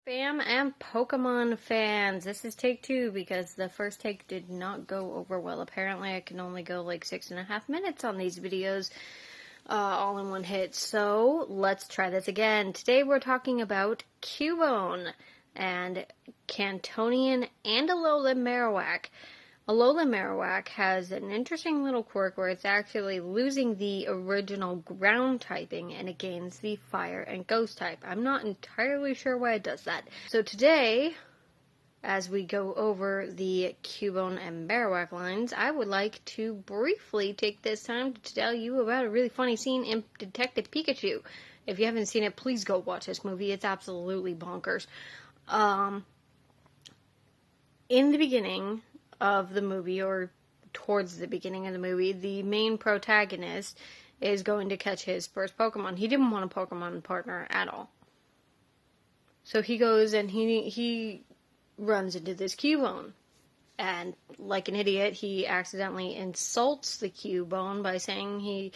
Spam and Pokemon fans, this is take two because the first take did not go over well. Apparently I can only go like 6.5 minutes on these videos all in one hit. So let's try this again. Today we're talking about Cubone and Cantonian and Alolan Marowak. Alolan Marowak has an interesting little quirk where it's actually losing the original ground typing and it gains the fire and ghost type. I'm not entirely sure why it does that. So today, as we go over the Cubone and Marowak lines, I would like to briefly take this time to tell you about a really funny scene in Detective Pikachu. If you haven't seen it, please go watch this movie. It's absolutely bonkers. In the beginning of the movie, or towards the beginning of the movie, the main protagonist is going to catch his first Pokemon. He didn't want a Pokemon partner at all. So he goes and he runs into this Cubone. And like an idiot, he accidentally insults the Cubone by saying he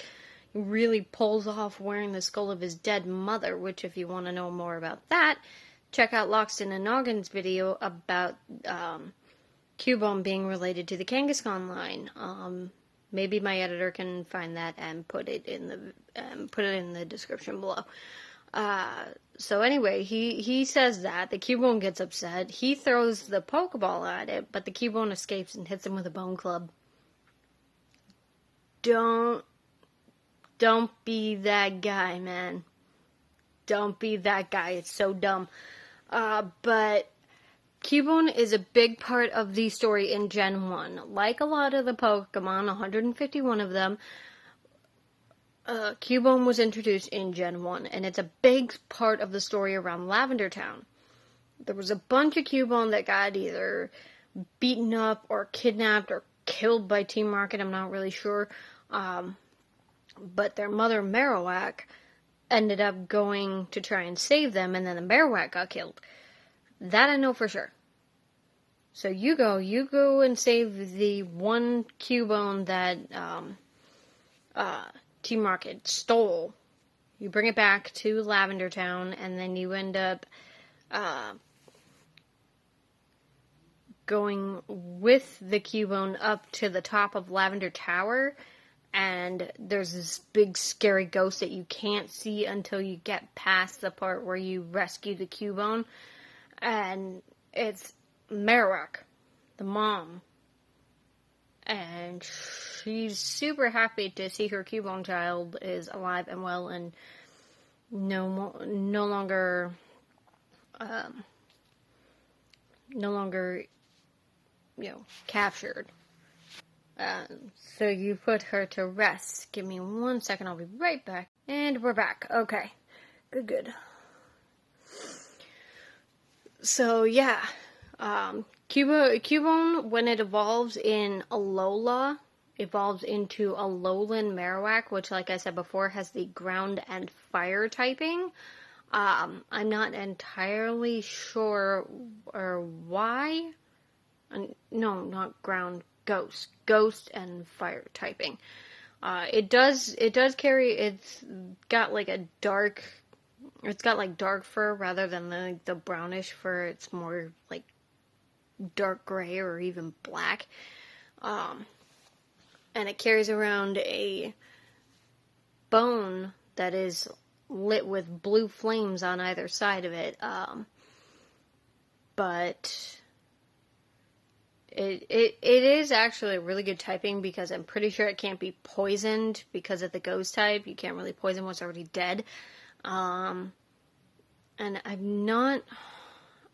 really pulls off wearing the skull of his dead mother, which if you want to know more about that, check out Loxton and Noggin's video about Cubone being related to the Kangaskhan line. Maybe my editor can find that and put it in the description below. So anyway, he says that the Cubone gets upset. He throws the Pokeball at it, but the Cubone escapes and hits him with a bone club. Don't be that guy, man. Don't be that guy. It's so dumb. But Cubone is a big part of the story in Gen 1. Like a lot of the Pokemon, 151 of them, Cubone was introduced in Gen 1, and it's a big part of the story around Lavender Town. There was a bunch of Cubone that got either beaten up or kidnapped or killed by Team Rocket, I'm not really sure. But their mother, Marowak, ended up going to try and save them, and then the Marowak got killed. That I know for sure. So you go and save the one Cubone that Team Rocket stole. You bring it back to Lavender Town, and then you end up going with the Cubone up to the top of Lavender Tower, and there's this big scary ghost that you can't see until you get past the part where you rescue the Cubone. And it's Marowak, the mom. And she's super happy to see her Cubone child is alive and well and no longer, captured. So you put her to rest. Give me 1 second, I'll be right back. And we're back. Okay. Good. So, yeah, Cubone, when it evolves in Alola, evolves into Alolan Marowak, which, like I said before, has the ground and fire typing. I'm not entirely sure or why. No, not ground, ghost and fire typing. It does carry, it's got like dark fur rather than the brownish fur. It's more like dark gray or even black. And it carries around a bone that is lit with blue flames on either side of it. But it is actually a really good typing because I'm pretty sure it can't be poisoned because of the ghost type. You can't really poison what's already dead. And I'm not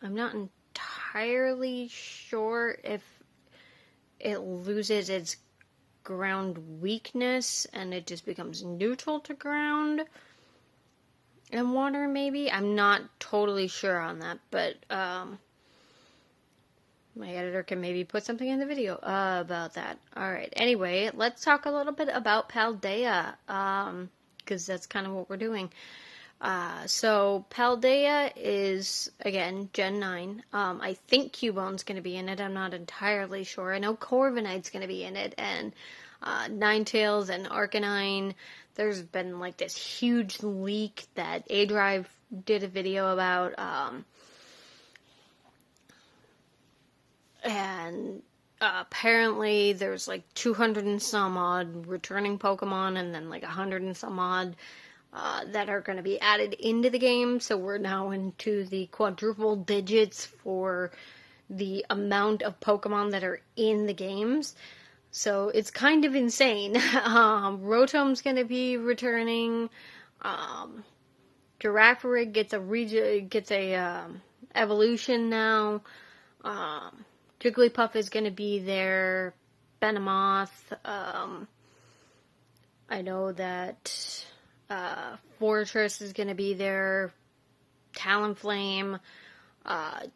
entirely sure if it loses its ground weakness and it just becomes neutral to ground and water, maybe. I'm not totally sure on that, but, my editor can maybe put something in the video about that. Alright, anyway, let's talk a little bit about Paldea, because that's kind of what we're doing. So Paldea is, again, Gen 9. I think Cubone's going to be in it. I'm not entirely sure. I know Corviknight's going to be in it, and Ninetales and Arcanine. There's been, like, this huge leak that A-Drive did a video about. And apparently there's like 200 and some odd returning Pokemon, and then like 100 and some odd that are going to be added into the game. So we're now into the quadruple digits for the amount of Pokemon that are in the games. So it's kind of insane. Rotom's going to be returning. Girafarig gets a evolution now. Jigglypuff is going to be there. Venomoth. I know that Fortress is going to be there. Talonflame.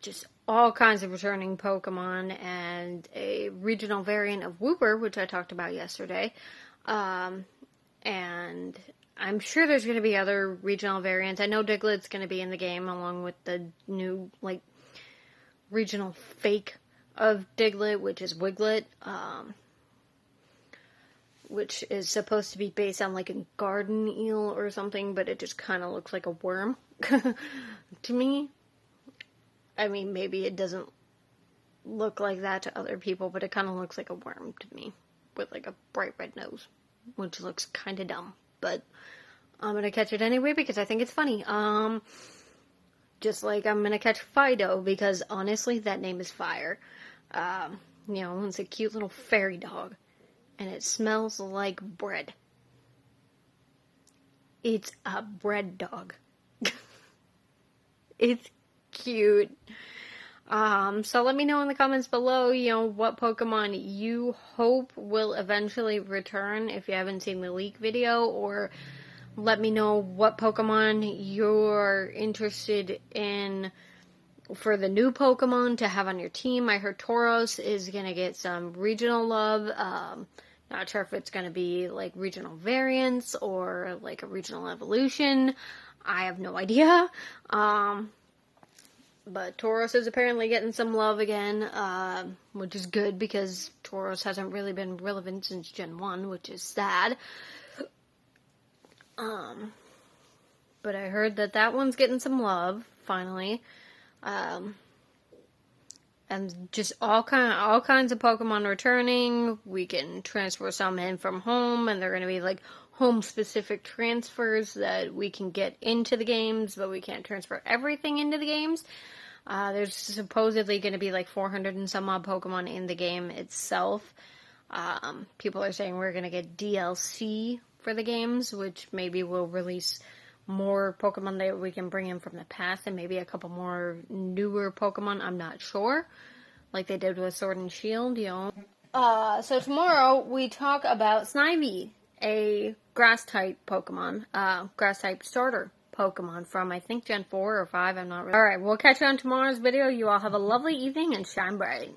Just all kinds of returning Pokemon, and a regional variant of Wooper, which I talked about yesterday. And I'm sure there's going to be other regional variants. I know Diglett's going to be in the game, along with the new, like, regional fake of Diglett, which is Wiglet, which is supposed to be based on, like, a garden eel or something, but it just kind of looks like a worm to me. I mean, maybe it doesn't look like that to other people, but it kind of looks like a worm to me, with, like, a bright red nose, which looks kind of dumb, but I'm gonna catch it anyway because I think it's funny. Just like I'm gonna catch Fido because honestly, that name is fire. It's a cute little fairy dog, and it smells like bread. It's a bread dog. It's cute. So let me know in the comments below, what Pokemon you hope will eventually return if you haven't seen the leak video, or let me know what Pokemon you're interested in for the new Pokemon to have on your team. I heard Tauros is going to get some regional love. Not sure if it's going to be like regional variants or like a regional evolution. I have no idea. But Tauros is apparently getting some love again, which is good because Tauros hasn't really been relevant since Gen 1, which is sad. But I heard that one's getting some love, finally. And just all kinds of Pokemon returning. We can transfer some in from home, and they're going to be like home-specific transfers that we can get into the games, but we can't transfer everything into the games. There's supposedly going to be like 400 and some odd Pokemon in the game itself. People are saying we're going to get DLC for the games, which maybe will release more Pokemon that we can bring in from the past, and maybe a couple more newer Pokemon. I'm not sure, like they did with Sword and Shield, So tomorrow we talk about Snivy, a Grass-type Pokemon, Grass-type starter Pokemon from, I think, Gen 4 or 5, I'm not really. Alright, we'll catch you on tomorrow's video. You all have a lovely evening and shine bright.